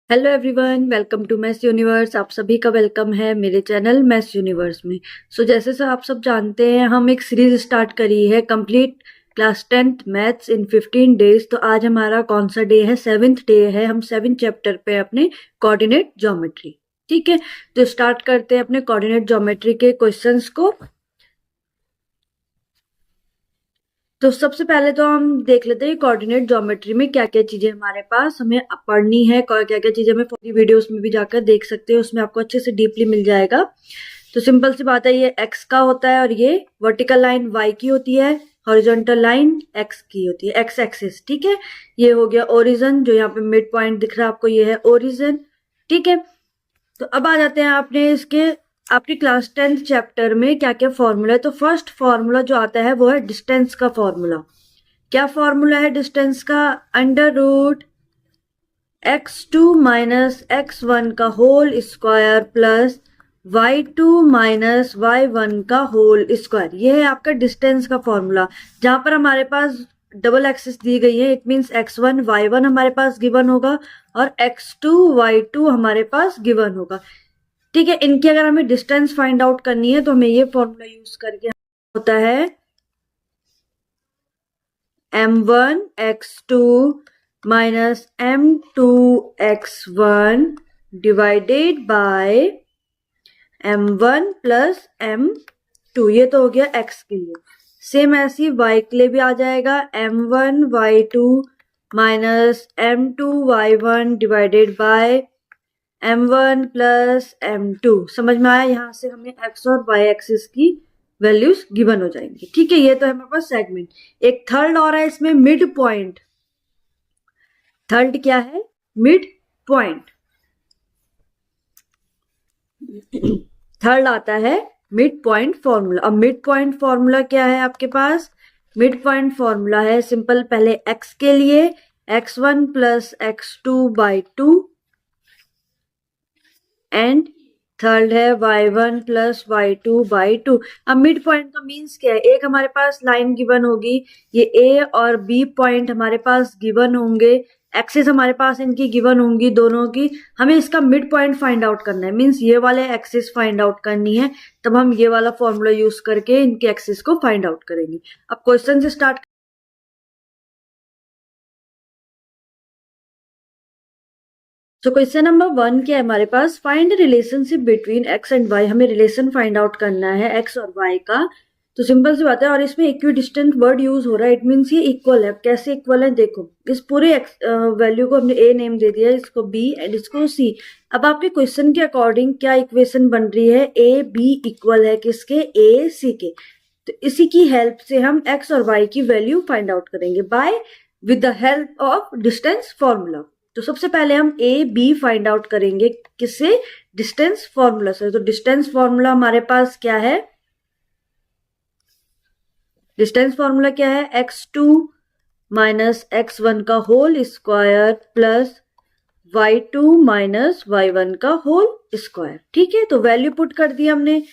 Hello everyone, welcome to maths universe. आप सभी का वेलकम है मेरे चैनल मैथ्स यूनिवर्स में। जैसे आप सब जानते हैं, हम एक सीरीज स्टार्ट करी है, कंप्लीट क्लास 10th मैथ्स इन 15 डेज। तो आज हमारा कौन सा डे है? 7th डे है। हम 7th चैप्टर पे अपने कोऑर्डिनेट ज्योमेट्री। ठीक है, तो स्टार्ट करते हैं अपने कोऑर्डिनेट ज्योमेट्री के क्वेश्चंस को। तो सबसे पहले तो हम देख लेते हैं कोऑर्डिनेट ज्योमेट्री में क्या क्या चीजें हमारे पास हमें पढ़नी है। क्या क्या चीजें हमें पूरी वीडियोस में भी जाकर देख सकते हैं, उसमें आपको अच्छे से डीपली मिल जाएगा। तो सिंपल सी बात है, ये एक्स का होता है और ये वर्टिकल लाइन वाई की होती है, हॉरिजॉन्टल लाइन एक्स की होती है, एक्स एक्सिस। ठीक है, ये हो गया ओरिजन, जो यहाँ पे मिड पॉइंट दिख रहा है आपको, ये है ओरिजन। ठीक है, तो अब आ जाते हैं आपने इसके आपकी क्लास 10th चैप्टर में क्या क्या फॉर्मूला है। तो फर्स्ट फॉर्मूला जो आता है वो है डिस्टेंस का फॉर्मूला। क्या फॉर्मूला है डिस्टेंस का? Under root x2 minus x1 का whole square plus y2 minus y1 का होल स्क्वायर। ये है आपका डिस्टेंस का फॉर्मूला। जहां पर हमारे पास डबल एक्सिस दी गई है, इट मीन्स x1 y1 हमारे पास गिवन होगा और x2 y2 हमारे पास गिवन होगा। ठीक है, इनकी अगर हमें डिस्टेंस फाइंड आउट करनी है तो हमें ये फॉर्मूला यूज करके होता है m1 x2 minus m2 x1 divided bye m1 plus m2। ये तो हो गया x के लिए। सेम ऐसे ही y के लिए भी आ जाएगा, m1 y2 minus m2 y1 divided bye m1 plus m2। समझ में आया? यहां से हमें x और y एक्सिस की वैल्यूज गिवन हो जाएंगी। ठीक है, ये तो है हमारे पास सेगमेंट। एक थर्ड और है इसमें, मिड पॉइंट। थर्ड क्या है? Mid point. थर्ड आता है मिड पॉइंट फॉर्मूला। अब मिड पॉइंट फॉर्मूला क्या है आपके पास? मिड पॉइंट फॉर्मूला है सिंपल, पहले x के लिए x1 plus x2 by 2 and third है y1 प्लस y2 बाई 2। अब मिड पॉइंट का मीन्स क्या है? एक हमारे पास लाइन गिवन होगी, ये a और b पॉइंट हमारे पास गिवन होंगे, एक्सिस हमारे पास इनकी गिवन होंगी दोनों की। हमें इसका मिड पॉइंट फाइंड आउट करना है, मीन्स ये वाले एक्सिस फाइंड आउट करनी है। तब हम ये वाला फॉर्मूला यूज करके इनके एक्सिस को फाइंड आउट करेंगे। अब क्वेश्चन से स्टार्ट। तो क्वेश्चन नंबर 1 क्या है हमारे पास? Find relationship between x and y. हमें रिलेशन फाइंड आउट करना है एक्स और वाई का। तो सिंपल सी बात है, और इसमें इक्विडिस्टेंट वर्ड यूज हो रहा है, इट मीन्स ये इक्वल है। कैसे इक्वल है? देखो, इस पूरे वैल्यू को हमने ए नेम दे दिया, इसको बी एंड इसको सी। अब आपके क्वेश्चन के अकॉर्डिंग क्या इक्वेशन बन रही है? ए बी इक्वल है किसके? ए सी के। तो इसी की हेल्प से हम एक्स और वाई की वैल्यू फाइंड आउट करेंगे by with the help of distance formula. तो सबसे पहले हम ए बी फाइंड आउट करेंगे किससे? डिस्टेंस फॉर्मूला से। तो डिस्टेंस फॉर्मूला हमारे पास क्या है? डिस्टेंस फॉर्मूला क्या है? x2 माइनस x1 का whole square plus y2 minus y1 का होल स्क्वायर। ठीक है, तो वैल्यू पुट कर दी हमने,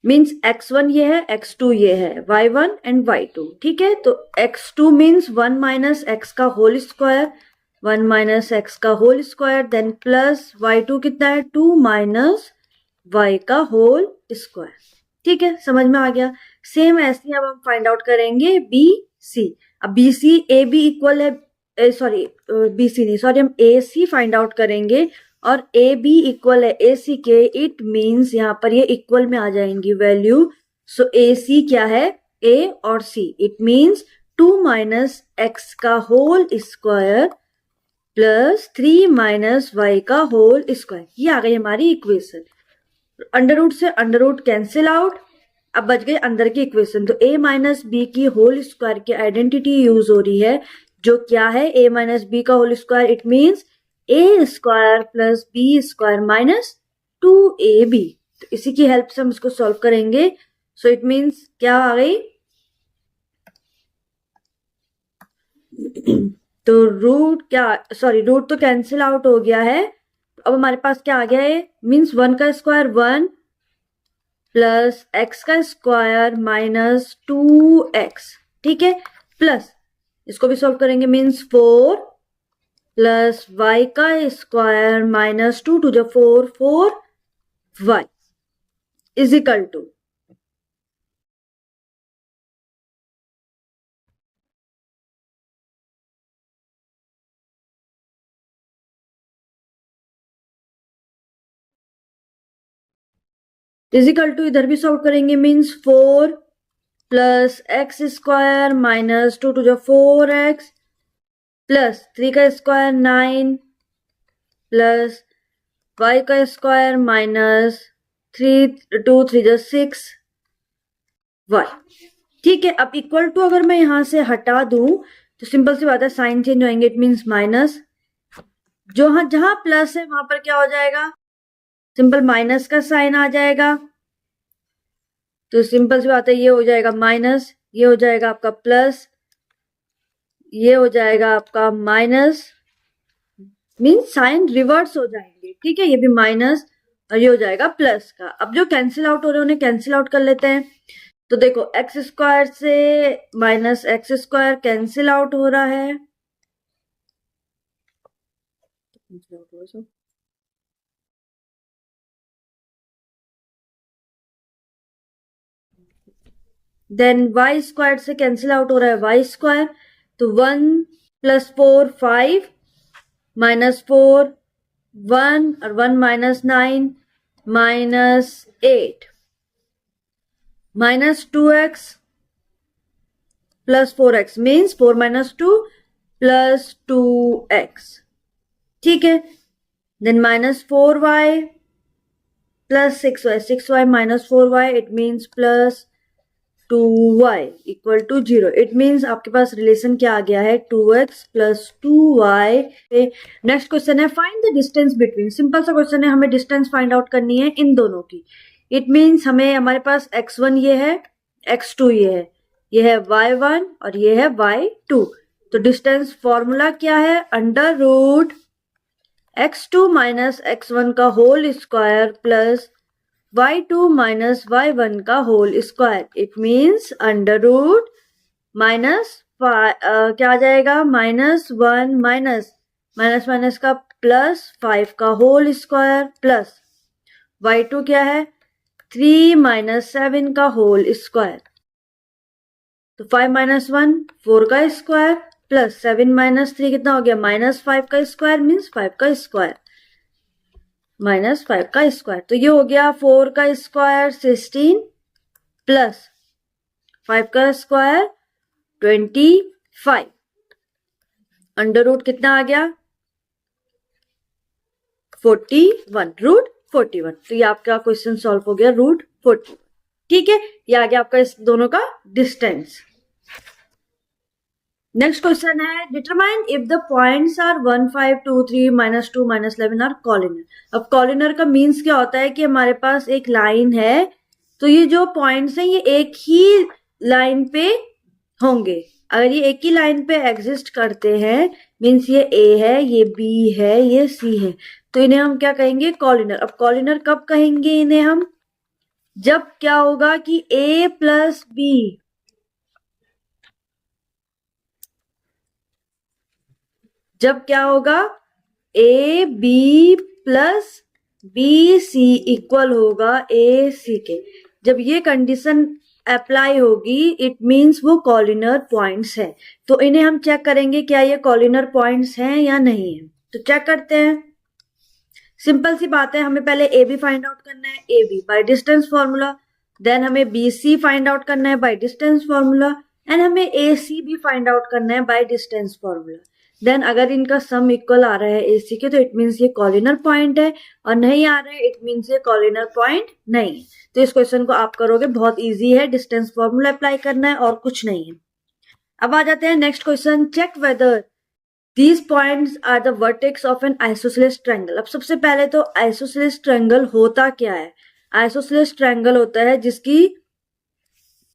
मीन्स x1 ये है, x2 ये है, y1 एंड y2। ठीक है, तो x2 मीन्स 1 माइनस एक्स का होल स्क्वायर, 1 माइनस एक्स का whole square, then plus y2 कितना है? 2 माइनस y का होल स्क्वायर। ठीक है, समझ में आ गया। सेम ऐसे ही अब हम फाइंड आउट करेंगे बी सी। अब B C A B equal है, सॉरी बी सी नहीं, सॉरी, हम ए सी फाइंड आउट करेंगे और ए बी इक्वल है ए सी के। इट मीन्स यहाँ पर ये इक्वल में आ जाएंगी वैल्यू। सो ए सी क्या है? ए और C. It means 2 minus X का whole square plus 3 minus Y का होल स्क्वायर। ये आ गई हमारी इक्वेशन। अंडर रूट से अंडर रूट कैंसिल आउट, अब बच गई अंदर की इक्वेशन। तो a माइनस बी की होल स्क्वायर की आइडेंटिटी यूज हो रही है, जो क्या है? a माइनस बी का whole square. It means a square plus B square minus 2ab। तो इसी की हेल्प से हम इसको सॉल्व करेंगे। सो इट मीन्स क्या आ गई? तो रूट क्या, सॉरी रूट तो कैंसिल आउट हो गया है। अब हमारे पास क्या आ गया है? मीन्स 1 का स्क्वायर 1 प्लस एक्स का स्क्वायर माइनस 2x। ठीक है, प्लस इसको भी सॉल्व करेंगे, मीन्स 4 प्लस वाई का square minus 2 to the 4 4 Y is equal to इधर भी सॉल्व करेंगे means 4 plus X square minus 2 to the 4x plus 3 का स्क्वायर 9 प्लस वाई का स्क्वायर माइनस 3 × 6 वाई। ठीक है, अब इक्वल टू अगर मैं यहां से हटा दूं तो सिंपल सी बात है साइन चेंज होंगे, इट मीन्स माइनस। जो जहां प्लस है वहां पर क्या हो जाएगा, सिंपल माइनस का साइन आ जाएगा। तो सिंपल सी बात है ये हो जाएगा माइनस, ये हो जाएगा आपका प्लस, ये हो जाएगा आपका माइनस, मीन्स साइन रिवर्स हो जाएंगे। ठीक है, ये भी माइनस और ये हो जाएगा प्लस का। अब जो कैंसिल आउट हो रहे हैं उन्हें कैंसिल आउट कर लेते हैं। तो देखो एक्स स्क्वायर से minus x square cancel out हो रहा है, देन वाई स्क्वायर से कैंसिल आउट हो रहा है वाई स्क्वायर। तो 1 + 4 5 -4 1 और 1 - 9 -8 -2x + 4x मीन्स 4 - 2 + 2x। ठीक है, then -4y + 6y 6y - 4y it means +2y = 0। It means आपके पास रिलेशन क्या आ गया है 2x + 2y। नेक्स्ट क्वेश्चन है find the distance between. Simple सा क्वेश्चन है, हमें डिस्टेंस फाइंड आउट करनी है इन दोनों की। इट मीन्स हमारे पास x1 ये है, x2 ये है y1 और ये है y2। तो डिस्टेंस फॉर्मूला क्या है, √x2 - x1 का whole square plus y2 - y1 का whole square. It means √ minus क्या आ जाएगा -1 माइनस का +5 का होल स्क्वायर प्लस y2 क्या है 3 - 7 का होल स्क्वायर। तो 5 - 1 4 का स्क्वायर प्लस 7 - 3 कितना हो गया -5 का स्क्वायर मीन्स 5 का स्क्वायर -5 का स्क्वायर। तो ये हो गया 4 का स्क्वायर 16 प्लस 5 का स्क्वायर 25 √ कितना आ गया 41 √41। तो ये आपका क्वेश्चन सॉल्व हो गया √41। ठीक है, ये आ गया आपका इस दोनों का डिस्टेंस। नेक्स्ट क्वेश्चन है determine if the points are 1 5 2 3 -2 -11 are collinear. अब कॉलिनर का मीन्स क्या होता है कि हमारे पास एक लाइन है, तो ये जो पॉइंट्स हैं ये एक ही लाइन पे होंगे। अगर ये एक ही लाइन पे एग्जिस्ट करते हैं मीन्स ये A है, ये B है, ये C है, तो इन्हें हम क्या कहेंगे कॉलिनर। अब कॉलिनर कब कहेंगे इन्हें हम, जब क्या होगा कि A + B जब क्या होगा AB + BC इक्वल होगा AC के। जब ये कंडीशन अप्लाई होगी इट मीन्स वो कॉलिनर पॉइंट्स है। तो इन्हें हम चेक करेंगे क्या ये कॉलिनर पॉइंट्स हैं या नहीं है। तो चेक करते हैं, सिंपल सी बात है, हमें पहले AB फाइंड आउट करना है, AB by distance formula. Then हमें BC फाइंड आउट करना है बाय डिस्टेंस फॉर्मूला एंड हमें AC भी फाइंड आउट करना है बाय डिस्टेंस फॉर्मूला। देन अगर इनका सम इक्वल आ रहा है AC के तो इट मीन्स ये कॉलिनर पॉइंट है, और नहीं आ रहा है इट मीन्स ये कॉलिनर पॉइंट नहीं है। तो इस क्वेश्चन को आप करोगे, बहुत इजी है, डिस्टेंस फॉर्मूला अप्लाई करना है और कुछ नहीं है। अब आ जाते हैं next question, check whether these points are the vertex of an isosceles triangle. अब सबसे पहले तो आइसोसेलेस ट्रायंगल होता क्या है। आइसोसेलेस ट्रायंगल होता है जिसकी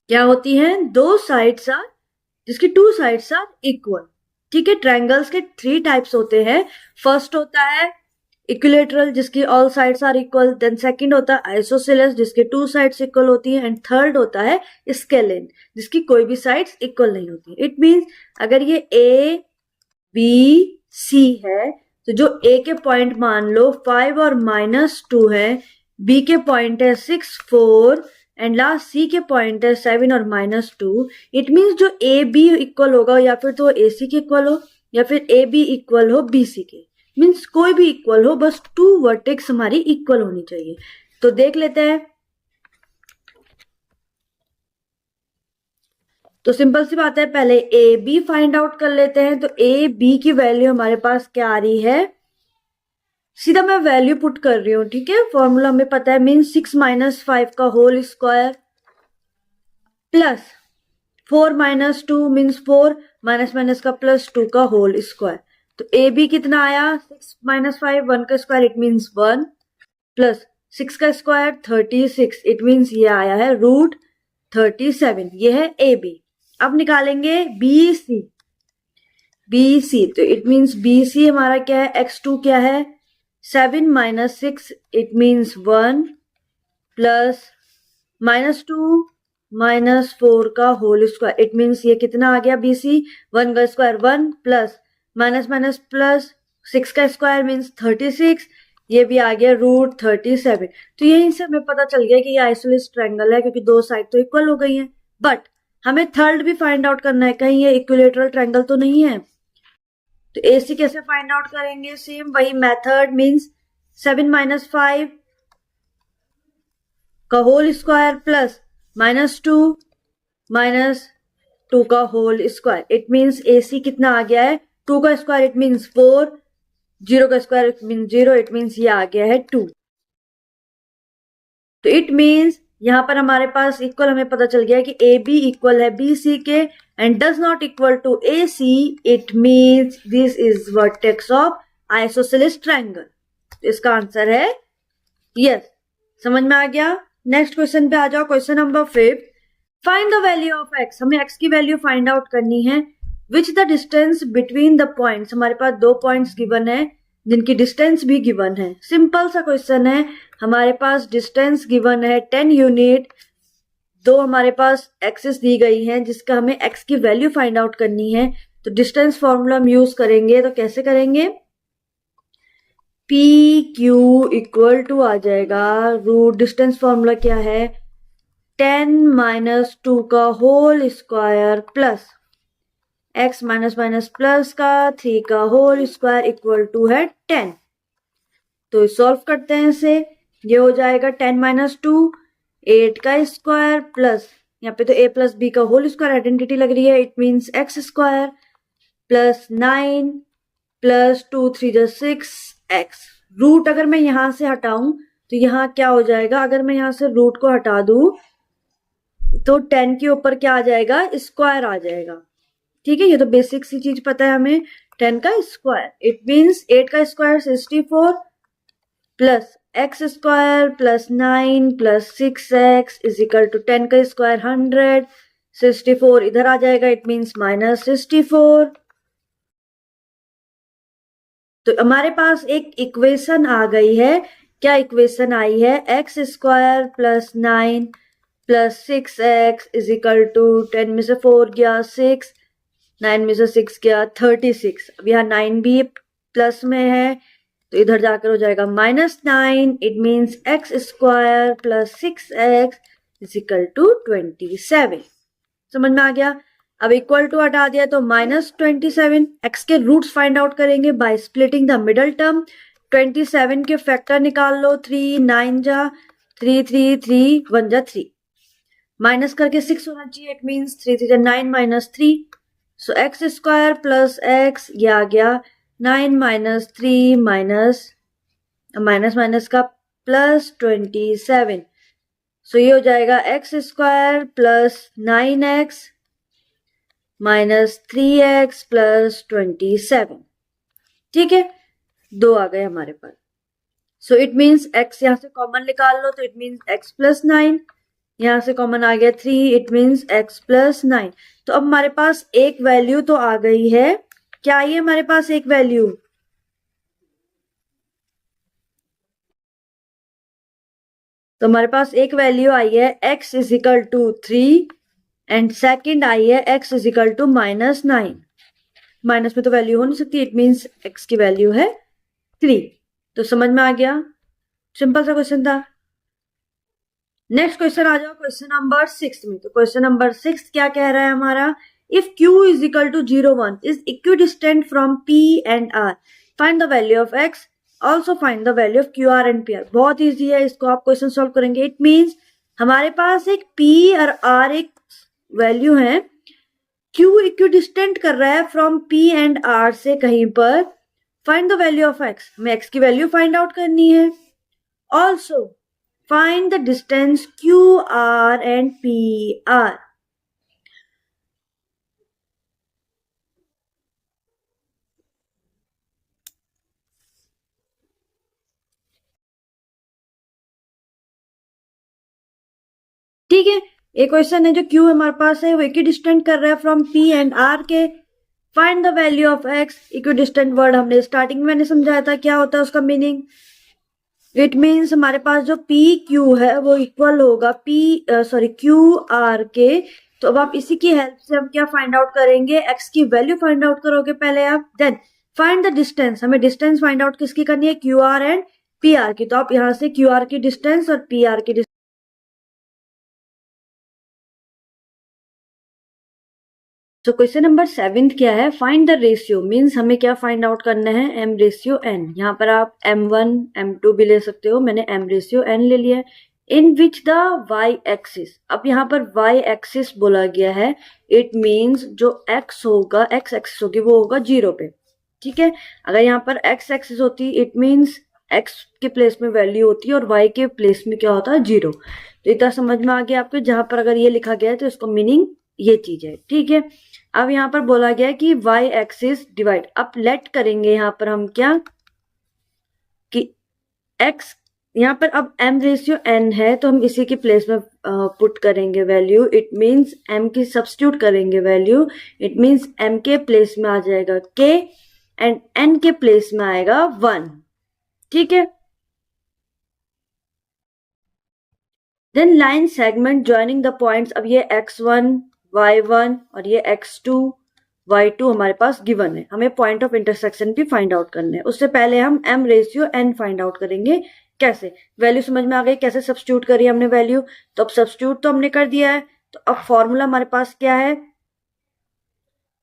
क्या होती है जिसकी 2 साइड्स आर इक्वल। ठीक है, ट्रायंगल्स के 3 टाइप्स होते हैं। फर्स्ट होता है इक्विलेटरल जिसकी all sides are equal, then second होता है आइसोसेलेस जिसके 2 साइड्स इक्वल होती है, एंड थर्ड होता है स्केलेन जिसकी कोई भी साइड्स इक्वल नहीं होती। इट मींस अगर ये A B C है, तो जो A के पॉइंट मान लो 5 और -2 है, B के पॉइंट है 6 4 एंड लास्ट C के पॉइंट है 7 और -2, इट मीन्स जो AB इक्वल होगा या फिर तो AC के इक्वल हो या फिर AB इक्वल हो BC के, मीन्स कोई भी इक्वल हो, बस 2 वर्टेक्स हमारी इक्वल होनी चाहिए। तो देख लेते हैं। तो सिंपल सी बात है, पहले ए बी फाइंड आउट कर लेते हैं। तो ए बी की वैल्यू हमारे पास क्या आ रही है, सीधा मैं वैल्यू पुट कर रही हूं, ठीक है। फॉर्मूला हमें पता है, मीन 6 - 5 का whole square plus 4 - 2 means 4 minus का प्लस 2 का होल स्क्वायर। तो ए बी कितना आया, 6 - 5 1 का स्क्वायर इट मीन्स 1 प्लस 6 का स्क्वायर 36 इट मीन्स ये आया है √37, ये है ए बी। अब निकालेंगे बी सी, तो इट मीन्स बी सी हमारा क्या है, x2 क्या है 7 - 6 इट मीन्स 1 प्लस -2 -4 का होल स्क्वायर इट मीन्स ये कितना आ गया बी सी, 1 का स्क्वायर 1 प्लस माइनस प्लस 6 का स्क्वायर मीन्स 36, ये भी आ गया √37। तो यहीं से हमें पता चल गया कि ये आइसोसेलेस ट्रायंगल है, क्योंकि दो साइड तो इक्वल हो गई हैं। बट हमें थर्ड भी फाइंड आउट करना है, कहीं ये इक्विलेटरल ट्रायंगल तो नहीं है। तो AC कैसे फाइंड आउट करेंगे, सेम वही मेथड, मींस 7 - 5 का होल स्क्वायर प्लस -2 का whole square it means AC कितना आ गया है 2 का स्क्वायर इट मींस 4, 0 का square it means 0, it means ये आ गया है 2। तो इट मींस यहां पर हमारे पास इक्वल हमें पता चल गया कि ए बी इक्वल है बी सी के and does not equal to A C, it means this is vertex of isosceles triangle. तो इसका आंसर है यस। समझ में आ गया। नेक्स्ट क्वेश्चन पे आ जाओ, question number 5। Find the value of x, हमें एक्स की वैल्यू फाइंड आउट करनी है। Which the distance between the points, हमारे पास दो पॉइंट्स गिवन है जिनकी डिस्टेंस भी गिवन है। सिंपल सा क्वेश्चन है, हमारे पास डिस्टेंस गिवन है 10 यूनिट, दो हमारे पास एक्सेस दी गई हैं जिसका हमें एक्स की वैल्यू फाइंड आउट करनी है। तो डिस्टेंस फॉर्मूला हम यूज करेंगे, तो कैसे करेंगे, पी क्यू इक्वल टू आ जाएगा रूट, डिस्टेंस फॉर्मूला क्या है 10 - 2 का whole square plus x minus plus का 3 का होल स्क्वायर इक्वल टू है 10। तो सॉल्व करते हैं इसे, ये हो जाएगा 10 - 2 8 का स्क्वायर प्लस, यहाँ पे तो a प्लस बी का होल स्क्वायर आइडेंटिटी लग रही है, it means x square plus 9 plus 2 3 6x। Root अगर मैं यहां से हटाऊं तो यहाँ क्या हो जाएगा, अगर मैं यहां से रूट को हटा दूं तो 10 के ऊपर क्या आ जाएगा, स्क्वायर आ जाएगा। ठीक है, ये तो बेसिक सी चीज पता है हमें, 10 का स्क्वायर इट मीन्स 8 का square 64 plus x square plus 9 plus 6x is equal to 10 का स्क्वायर 100, 64 इधर आ जाएगा इट मीन्स -64। तो हमारे पास एक इक्वेशन आ गई है, क्या इक्वेशन आई है, x square plus 9 plus 6x is equal to 10 में से 4 गया 6, 9 में से 6 गया 36। अब यहाँ 9 भी प्लस में है तो इधर जाकर हो जाएगा -9, it means x square plus 6x is equal to 27। समझ में आ गया। अब इक्वल टू हटा दिया तो -27, x के रूट्स फाइंड आउट करेंगे by splitting the middle term. 27 के फैक्टर निकाल लो, 3 9 जा 3 3 3 1 जा 3, माइनस करके 6 होना चाहिए, इट मीन्स 3 3 जा 9 -3, सो x स्क्वायर प्लस x, ये आ गया 9 - 3 माइनस का प्लस 27, सो ये हो जाएगा x square plus 9x minus 3x plus 27। ठीक है, दो आ गए हमारे पास। सो इट मीन्स x यहां से कॉमन निकाल लो तो इट मीन्स x प्लस 9, यहां से कॉमन आ गया 3, इट मीन्स x प्लस 9। तो अब हमारे पास एक वैल्यू तो आ गई है, क्या आई है हमारे पास एक वैल्यू, तो हमारे पास एक वैल्यू आई है x is equal to 3 and second आई है x is equal to -9। Minus में तो वैल्यू हो नहीं सकती, इट मीन्स x की वैल्यू है 3। तो समझ में आ गया, सिंपल सा क्वेश्चन था। नेक्स्ट क्वेश्चन आ जाओ क्वेश्चन नंबर 6 में। तो क्वेश्चन नंबर 6 क्या कह रहा है हमारा, if q is equal to 0 1 is equidistant from p and r, find the value of x, also find the value of Q R and P R. बहुत easy है, इसको आप क्वेश्चन सॉल्व करेंगे। इट मीन्स हमारे पास एक p और r एक वैल्यू है, q इक्विडिस्टेंट कर रहा है फ्रॉम p एंड r से कहीं पर, find the value of x, हमें x की वैल्यू फाइंड आउट करनी है। Also find the distance Q R and P are. ठीक है, एक क्वेश्चन है जो q हमारे पास है वो इक्विडिस्टेंट कर रहा है फ्रॉम p एंड r के, find the value of x। Equidistant word हमने स्टार्टिंग में मैंने समझाया था क्या होता है उसका मीनिंग। इट मीन्स हमारे पास जो पी क्यू है वो इक्वल होगा क्यू आर के। तो अब आप इसी की हेल्प से हम क्या फाइंड आउट करेंगे, x की वैल्यू फाइंड आउट करोगे पहले आप, देन फाइंड द डिस्टेंस, हमें डिस्टेंस फाइंड आउट किसकी करनी है, Q R and P are की। तो आप यहां से क्यू आर की डिस्टेंस और पी आर की डिस्टेंस। तो क्वेश्चन नंबर 7 क्या है, फाइंड द रेशियो, मीन्स हमें क्या फाइंड आउट करना है, m रेशियो n। यहाँ पर आप m1 m2 भी ले सकते हो, मैंने m रेशियो n ले लिया है। In which the y axis, अब यहाँ पर y एक्सिस बोला गया है, इट मीन्स जो x होगा, x एक्सिस होगी वो होगा 0 पे। ठीक है, अगर यहाँ पर x एक्सिस होती इट मीन्स x के प्लेस में वैल्यू होती है और y के प्लेस में क्या होता है 0। तो इतना समझ में आ गया आपको, जहां पर अगर ये लिखा गया है तो इसको मीनिंग ये चीज है। ठीक है, अब यहाँ पर बोला गया कि y एक्सिस डिवाइड, अब लेट करेंगे यहाँ पर हम क्या कि x, यहाँ पर अब m रेशियो n है तो हम इसी के प्लेस में पुट करेंगे वैल्यू। इट मीन्स m की सब्स्टिट्यूट करेंगे वैल्यू, इट मीन्स m के प्लेस में आ जाएगा k एंड n के प्लेस में आएगा 1। ठीक है, then line segment joining the points. अब ये x1 y1 और ये x2 y2 हमारे पास गिवन है, हमें पॉइंट ऑफ इंटरसेक्शन भी फाइंड आउट करना है। उससे पहले हम m ratio n find out करेंगे। कैसे, वैल्यू समझ में आ गई कैसे सब्स्टिट्यूट करी हमने वैल्यू, तो अब सब्स्टिट्यूट तो हमने कर दिया है। तो अब फॉर्मूला हमारे पास क्या है,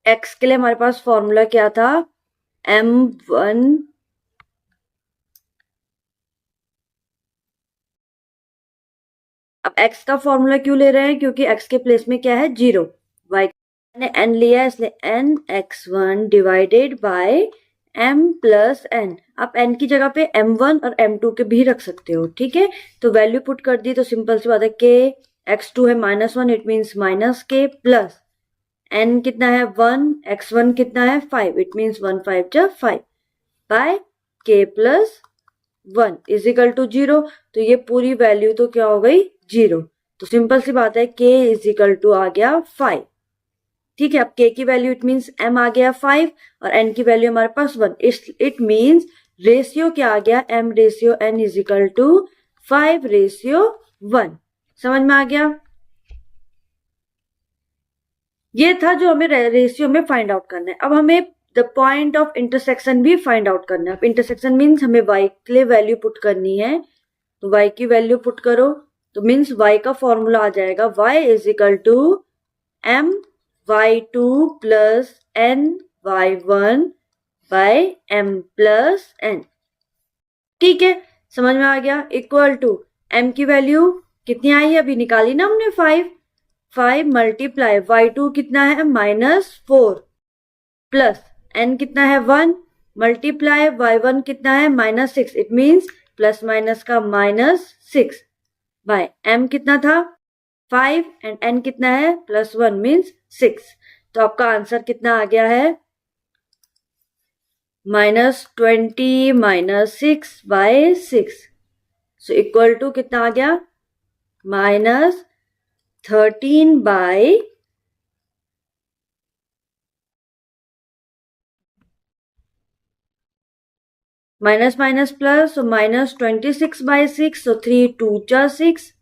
x के लिए हमारे पास फॉर्मूला क्या था, m1 अब x का फॉर्मूला क्यों ले रहे हैं, क्योंकि x के प्लेस में क्या है 0, y ने n लिया है इसलिए n x1 divided by m plus n। आप n की जगह पे m1 और m2 के भी रख सकते हो। ठीक है, तो वैल्यू पुट कर दी तो सिंपल सी बात है, k x2 है -1 it means minus k plus n कितना है 1, x1 कितना है 5 इट मीन्स 1 5 जा 5 by k plus 1 is equal to 0। तो ये पूरी वैल्यू तो क्या हो गई 0। तो सिंपल सी बात है k इज इक्वल टू आ गया 5। ठीक है, अब k की वैल्यू इट मीन्स m आ गया 5 और n की वैल्यू हमारे पास 1, इट मीन्स रेशियो क्या आ गया, m ratio n is equal to 5 ratio 1। समझ में आ गया, ये था जो हमें रेशियो में फाइंड आउट करना है। अब हमें द पॉइंट ऑफ इंटरसेक्शन भी फाइंड आउट करना है। इंटरसेक्शन मीन्स हमें y के लिए वैल्यू पुट करनी है, तो y की वैल्यू पुट करो, तो मीन्स y का फॉर्मूला आ जाएगा y is equal to m y2 plus n y1 by m plus n। ठीक है, समझ में आ गया, इक्वल टू m की वैल्यू कितनी आई है अभी निकाली ना हमने 5 मल्टीप्लाई y2 कितना है -4 प्लस n कितना है 1 मल्टीप्लाई y1 कितना है -6 इट मीन्स प्लस माइनस का -6 बाय m कितना था 5 एंड n कितना है +1 मीन्स 6। तो आपका आंसर कितना आ गया है -20 -6 बाय 6। सो इक्वल टू कितना आ गया -13 bye minus minus plus, so -26 by 6, so 3 2 जा 6,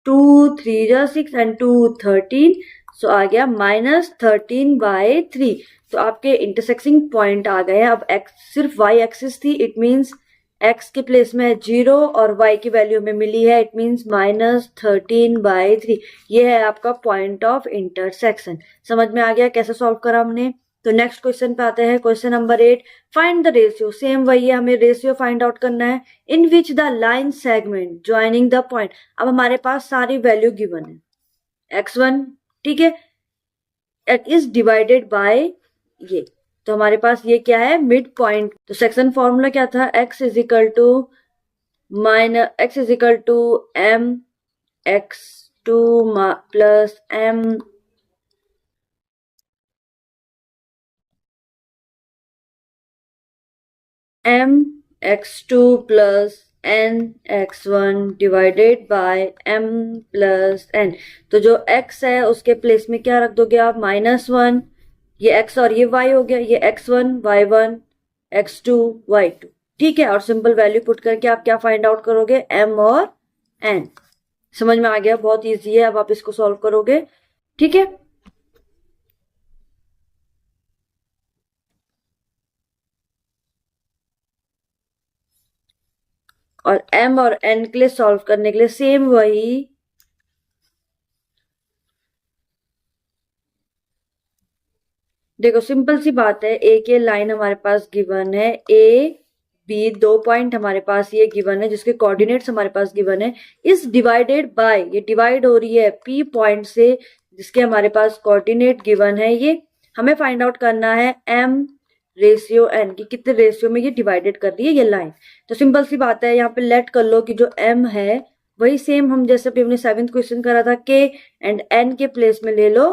2 3 6 एंड 2 13, सो आ गया -13/3। तो आपके इंटरसेक्सिंग पॉइंट आ गए। अब एक्स सिर्फ वाई एक्सिस थी, इट मीन्स एक्स के प्लेस में 0 और वाई की वैल्यू हमें मिली है, इट मीन्स -13/3। ये है आपका पॉइंट ऑफ इंटरसेक्शन। समझ में आ गया कैसे सॉल्व करा हमने। तो नेक्स्ट क्वेश्चन पे आते हैं, question number 8। Find the ratio, same वही है, हमें रेशियो फाइंड आउट करना है। In which the line segment joining the point. अब हमारे पास सारी वैल्यू गिवन है, x1 ठीक है, इज डिवाइडेड बाय ये, तो हमारे पास ये क्या है, मिड पॉइंट। तो सेक्शन फॉर्मूला क्या था, x is equal to m x2 plus m x2 plus n x1 divided by m plus n। तो जो x है उसके प्लेस में क्या रख दोगे आप, -1, ये x और ये y हो गया, ये x1 y1 x2 y2, ठीक है। और सिंपल वैल्यू पुट करके आप क्या फाइंड आउट करोगे, m और n। समझ में आ गया, बहुत इजी है। अब आप इसको सॉल्व करोगे, ठीक है। और m और n के लिए सॉल्व करने के लिए सेम वही, देखो सिंपल सी बात है, ए के लाइन हमारे पास गिवन है, ए बी 2 पॉइंट हमारे पास ये गिवन है जिसके कोऑर्डिनेट्स हमारे पास गिवन है, इस डिवाइडेड बाय, ये डिवाइड हो रही है पी पॉइंट से जिसके हमारे पास कोऑर्डिनेट गिवन है। ये हमें फाइंड आउट करना है m रेशियो n की कितने रेशियो में ये डिवाइडेड कर रही है ये लाइन। तो सिंपल सी बात है, यहाँ पे लेट कर लो कि जो m है वही सेम हम जैसे भी हमने 7th क्वेश्चन करा था, k एंड n के प्लेस में ले लो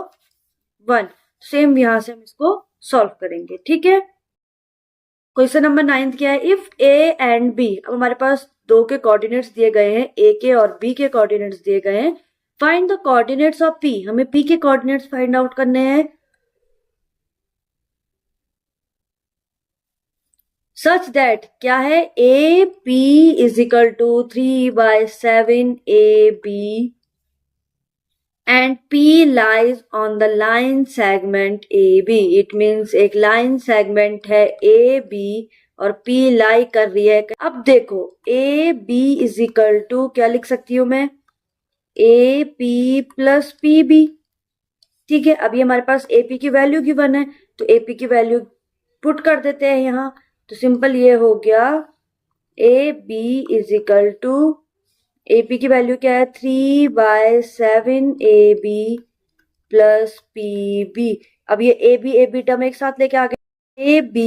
1, सेम यहां से हम इसको सॉल्व करेंगे, ठीक है। क्वेश्चन नंबर 9 क्या है, इफ ए एंड बी, अब हमारे पास दो के कोऑर्डिनेट्स दिए गए हैं, ए के और बी के कोऑर्डिनेट्स दिए गए हैं। Find the coordinates of P, हमें पी के कोऑर्डिनेट्स फाइंड आउट करने हैं। सच दैट क्या है, A P is equal to 3/7 A B and P lies on the line segment AB. It means एक line segment है AB और P lie कर रही है। अब देखो AB is equal to क्या लिख सकती हूं मैं, AP प्लस PB, ठीक है। अभी हमारे पास AP की वैल्यू गिवन है तो AP की वैल्यू पुट कर देते हैं यहाँ। तो सिंपल ये हो गया, AB is equal to, AP की वैल्यू क्या है, 3/7 AB प्लस PB। अब ये AB टर्म एक साथ लेके आ गए, AB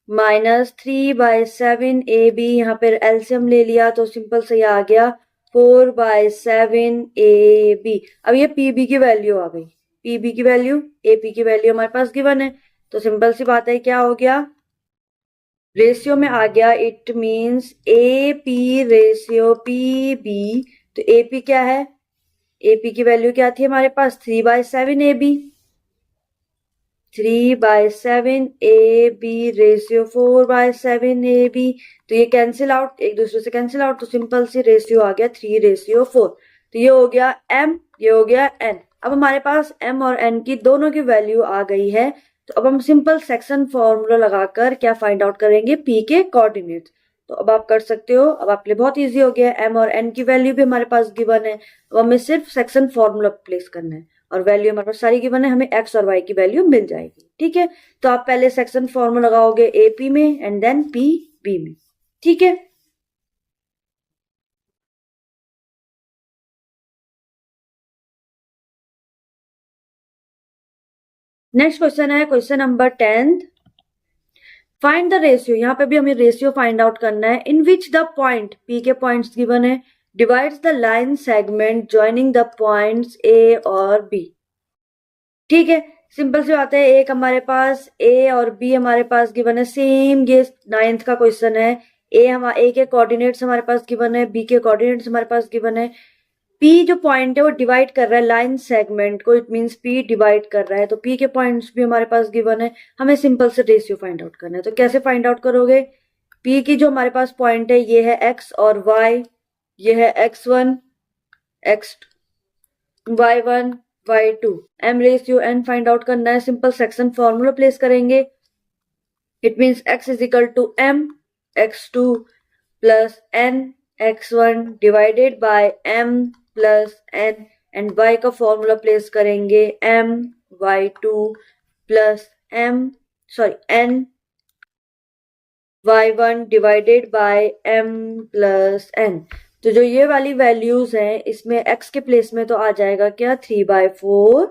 माइनस 3/7 AB, यहाँ पर एलसीएम ले लिया तो सिंपल से आ गया 4/7 AB। अब ये PB की वैल्यू आ गई, PB की वैल्यू, AP की वैल्यू हमारे पास गिवन है। तो सिंपल सी बात है, क्या हो गया, रेशियो में आ गया, it means A P ratio P B. तो ए पी क्या है, ए पी की वैल्यू क्या थी हमारे पास, 3/7 A B, 3/7 A B ratio 4/7 A B. तो ये कैंसिल आउट, एक दूसरे से कैंसिल आउट, तो सिंपल सी रेशियो आ गया 3/4। तो ये हो गया m, ये हो गया n। अब हमारे पास m और n की दोनों की वैल्यू आ गई है। तो अब हम सिंपल सेक्शन फॉर्मूला लगाकर क्या फाइंड आउट करेंगे, p के कोऑर्डिनेट्स। तो अब आप कर सकते हो, अब आपके लिए बहुत इजी हो गया, m और n की वैल्यू भी हमारे पास गिवन है। अब हमें सिर्फ सेक्शन फॉर्मूला प्लेस करना है और वैल्यू हमारे पास सारी गिवन है, हमें x और y की वैल्यू मिल जाएगी, ठीक है। तो आप पहले सेक्शन फॉर्मूला लगाओगे AP में एंड देन PB में, ठीक है। नेक्स्ट क्वेश्चन है question number 10। Find the ratio, यहाँ पे भी हमें रेशियो फाइंड आउट करना है, in which the point, P के पॉइंट्स गिवन है, divides the line segment joining the points A और बी, ठीक है। सिंपल सी बात है, एक हमारे पास ए और बी हमारे पास गिवन है, सेम ये 9th का क्वेश्चन है। ए के कोऑर्डिनेट्स हमारे पास गिवन है, बी के कोऑर्डिनेट्स हमारे पास गिवन है। P जो पॉइंट है वो डिवाइड कर रहा है लाइन सेगमेंट को, इट मींस P डिवाइड कर रहा है। तो P के पॉइंट्स भी हमारे पास गिवन है, हमें सिंपल से रेशियो फाइंड आउट करना है। तो कैसे फाइंड आउट करोगे, P की जो हमारे पास पॉइंट है ये है x और y, ये है x1 X y1 y2 m ratio n find out करना है. सिंपल सेक्शन फॉर्मूला प्लेस करेंगे. It means x is equal to m x2 plus n x1 divided by m plus n and y का formula place करेंगे m y2 plus n y1 divided by m plus n. तो जो ये वाली values हैं इसमें x के place में तो आ जाएगा क्या 3/4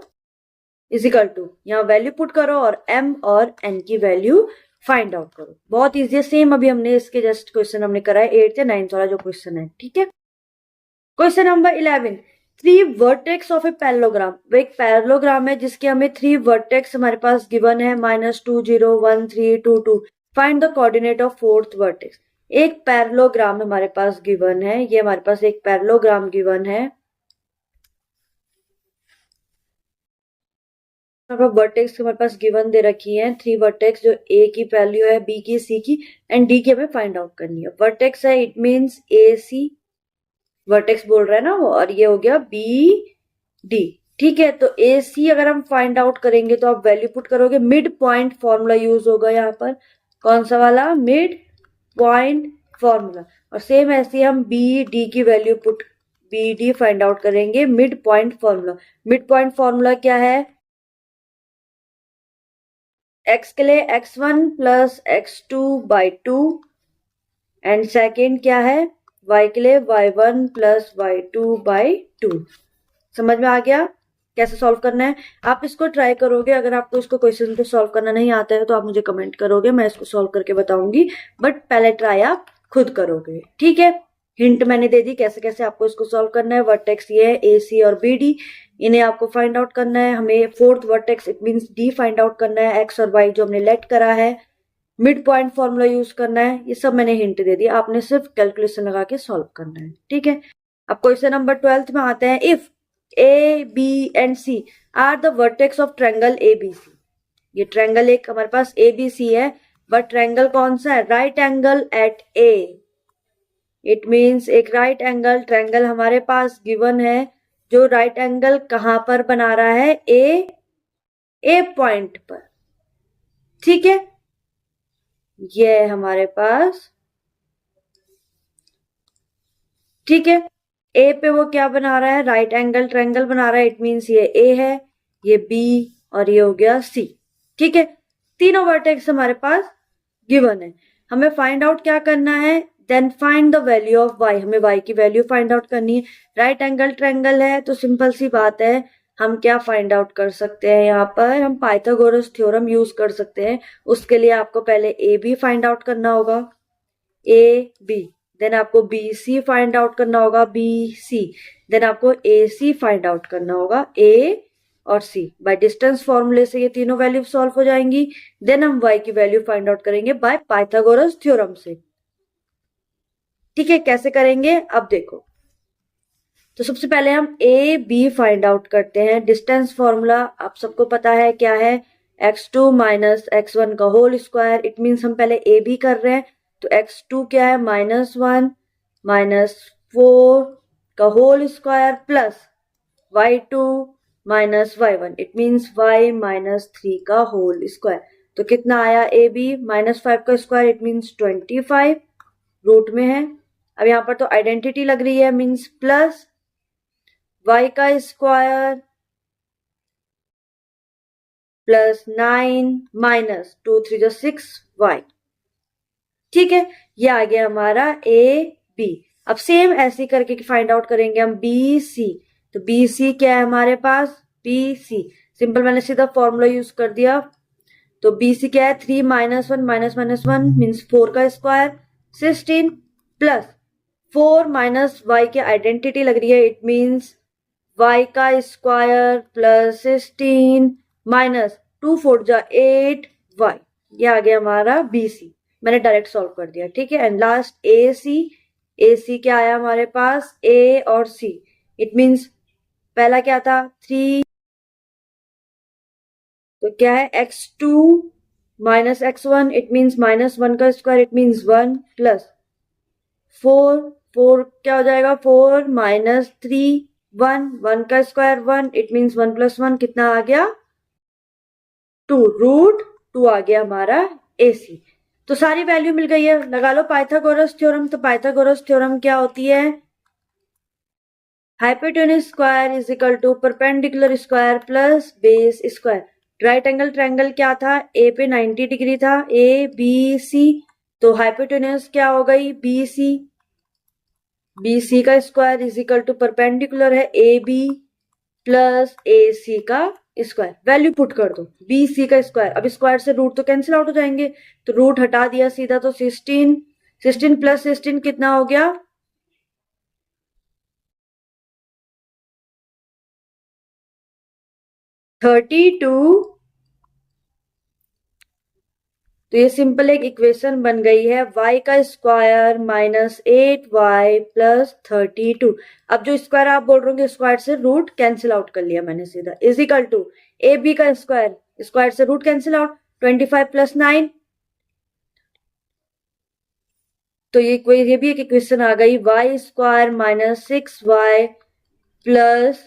इज इक्वल टू, यहाँ वैल्यू पुट करो और m और n की वैल्यू फाइंड आउट करो. बहुत इजी है. सेम अभी हमने इसके जस्ट क्वेश्चन हमने करा है 8th या 9th वाला जो क्वेश्चन है. ठीक है. Question number 11. 3 vertex of a parallelogram. वो एक पैरेललोग्राम है जिसके हमें 3 वर्टेक्स हमारे पास गिवन है -2 0 1 3 2 2. Find the coordinate of 4th vertex. एक पैरेललोग्राम हमारे पास गिवन है. ये हमारे पास एक पैरेललोग्राम गिवन है. वर्टेक्स हमारे पास गिवन दे रखी है 3 वर्टेक्स जो ए की वैल्यू है बी की सी की एंड डी की हमें फाइंड आउट करनी है. वर्टेक्स है it means A C vertex बोल रहा है ना वो, और ये हो गया बी डी. ठीक है. तो ए सी अगर हम फाइंड आउट करेंगे तो आप वैल्यू पुट करोगे. मिड पॉइंट फॉर्मूला यूज होगा यहाँ पर. कौन सा वाला? Mid point formula. और सेम ऐसे हम बी डी की value put B D find out करेंगे mid point formula. Mid point formula क्या है? x के लिए x1 plus x2 by 2 and second क्या है? y के लिए y1 प्लस y2 बाई 2. समझ में आ गया कैसे सॉल्व करना है? आप इसको ट्राई करोगे. अगर आपको इसको क्वेश्चन पे सॉल्व करना नहीं आता है तो आप मुझे कमेंट करोगे, मैं इसको सॉल्व करके बताऊंगी. बट पहले ट्राई आप खुद करोगे. ठीक है. हिंट मैंने दे दी कैसे कैसे आपको इसको सॉल्व करना है. वर्टेक्स ये है ए सी और बी डी, इन्हें आपको फाइंड आउट करना है. हमें 4th vertex it means D find out करना है. एक्स और वाई जो हमने लेट करा है. मिड पॉइंट फॉर्मूला यूज करना है. ये सब मैंने हिंट दे दिया, आपने सिर्फ कैलकुलेशन लगा के सॉल्व करना है. ठीक है. अब क्वेश्चन नंबर 12th में आते हैं. If A B and C are the vertex of triangle A B C. ये ट्रायंगल एक हमारे पास ए बी सी है, बट ट्रायंगल कौन सा है? Right angle at A. It means एक राइट एंगल ट्रायंगल हमारे पास गिवन है जो राइट एंगल कहां पर बना रहा है? ए पॉइंट पर. ठीक है. ये हमारे पास. ठीक है. ए पे वो क्या बना रहा है? राइट एंगल ट्रायंगल बना रहा है. इट मीन्स ये ए है, ये बी और ये हो गया सी. ठीक है. तीनों वर्टेक्स हमारे पास गिवन है. हमें फाइंड आउट क्या करना है? Then find the value of y. हमें y की वैल्यू फाइंड आउट करनी है. राइट एंगल ट्रायंगल है तो सिंपल सी बात है, हम क्या फाइंड आउट कर सकते हैं? यहाँ पर हम पाइथागोरस थ्योरम यूज कर सकते हैं. उसके लिए आपको पहले ए बी फाइंड आउट करना होगा. A B. देन आपको बी सी फाइंड आउट करना होगा. B C. देन आपको ए सी फाइंड आउट करना होगा. ए और सी. बाय डिस्टेंस फॉर्मूले से ये तीनों वैल्यू सॉल्व हो जाएंगी. देन हम y की वैल्यू फाइंड आउट करेंगे बाय पाइथागोरस थ्योरम से. ठीक है. कैसे करेंगे अब देखो. तो सबसे पहले हम ए बी फाइंड आउट करते हैं. डिस्टेंस फॉर्मूला आप सबको पता है क्या है? x2 माइनस x1 का होल स्क्वायर. इट मीन्स हम पहले ए बी कर रहे हैं तो x2 क्या है? -1 माइनस 4 का whole square plus y2 minus y1. It means y minus 3 का होल स्क्वायर. तो कितना आया? ए बी -5 का स्क्वायर इट मीन्स 25 रूट में है. अब यहाँ पर तो आइडेंटिटी लग रही है मीन्स प्लस y का स्क्वायर प्लस 9 माइनस 2 3 जो 6y. ठीक है. ये आ गया हमारा ए बी. अब सेम ऐसे करके फाइंड आउट करेंगे हम बी सी. तो बी सी क्या है हमारे पास? B C. सिंपल मैंने सीधा फॉर्मूला यूज कर दिया. तो बी सी क्या है? 3 माइनस 1 माइनस माइनस 1 मीन्स 4 का स्क्वायर 16 प्लस 4 माइनस y की आइडेंटिटी लग रही है. इट मीन्स y का स्क्वायर प्लस 16 माइनस 2 4 जा 8y. ये आ गया हमारा बी सी. मैंने डायरेक्ट सॉल्व कर दिया. ठीक है. एंड लास्ट ए सी. ए सी क्या आया हमारे पास? ए और सी. इट मीन्स पहला क्या था? 3. तो क्या है? x2 minus x1 it means -1 का स्क्वायर इट मीन्स 1 प्लस 4 क्या हो जाएगा? 4 माइनस 3 1 का स्क्वायर 1, इट मीन्स 1 + 1 कितना आ गया 2, √2 आ गया हमारा AC। तो सारी वैल्यू मिल गई है, लगा लो पाइथागोरस थ्योरम। तो पाइथागोरस थ्योरम क्या होती है, hypotenuse square is equal to perpendicular square plus base square. Right angle triangle क्या था, ए पे 90 डिग्री था, ABC, तो हाइपोटेन्यूज क्या हो गई BC, BC का square is equal to perpendicular है AB प्लस AC का स्क्वायर। वैल्यू पुट कर दो, BC का स्क्वायर, अब स्क्वायर से रूट तो कैंसिल आउट हो जाएंगे, तो रूट हटा दिया सीधा, तो 16 प्लस 16 कितना हो गया 32। तो ये सिंपल एक इक्वेशन बन गई है, y का स्क्वायर माइनस 8y प्लस 32। अब जो स्क्वायर आप बोल रहे हो स्क्वायर से रूट कैंसिल आउट कर लिया मैंने सीधा, इज इक्वल टू AB का स्क्वायर, स्क्वायर से रूट कैंसिल आउट, 25 + 9। तो ये भी एक इक्वेशन आ गई, y square minus 6y plus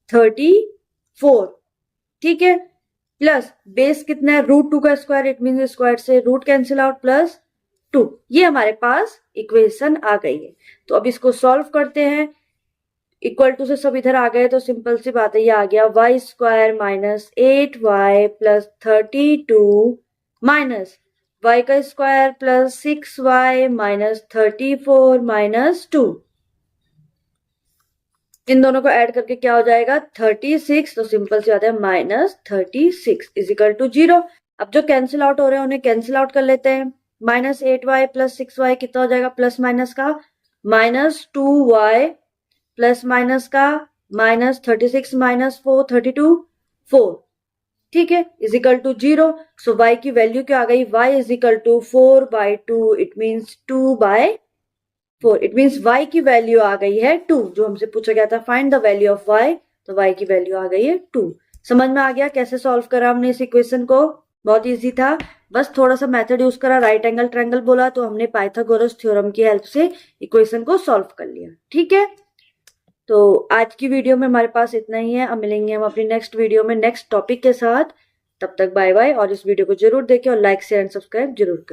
34, ठीक है, प्लस बेस कितना है √2 का स्क्वायर, इट मीन स्क्वायर से रूट कैंसिल आउट प्लस 2। ये हमारे पास इक्वेशन आ गई है। तो अब इसको सॉल्व करते हैं, इक्वल टू से सब इधर आ गए, तो सिंपल सी बात है, ये आ गया y square minus 8y plus 32 minus y का square plus 6y minus 34 minus 2। इन दोनों को ऐड करके क्या हो जाएगा 36। तो सिंपल सी बात है -36 इज इक्वल टू 0। अब जो कैंसिल आउट हो रहे हैं उन्हें कैंसिल आउट कर लेते हैं, -8y प्लस 6y कितना हो जाएगा, प्लस माइनस का -2y प्लस माइनस का -36 माइनस 4 32 4, ठीक है, is equal to 0। So y की वैल्यू क्या आ गई, y is equal to 4/2, it means 2/4, it means y की वैल्यू आ गई है 2, जो हमसे पूछा गया था find the value of y, तो y की वैल्यू आ गई है 2। समझ में आ गया कैसे सॉल्व करा हमने इस इक्वेशन को, बहुत इजी था, बस थोड़ा सा मेथड यूज करा, राइट एंगल ट्रायंगल बोला तो हमने पाइथागोरस थ्योरम की हेल्प से इक्वेशन को सॉल्व कर लिया, ठीक है। तो आज की वीडियो में हमारे पास इतना ही है, अब मिलेंगे हम अपनी नेक्स्ट वीडियो में नेक्स्ट टॉपिक के साथ। तब तक बाय बाय, और इस वीडियो को जरूर देखें और लाइक शेयर एंड सब्सक्राइब जरूर करें।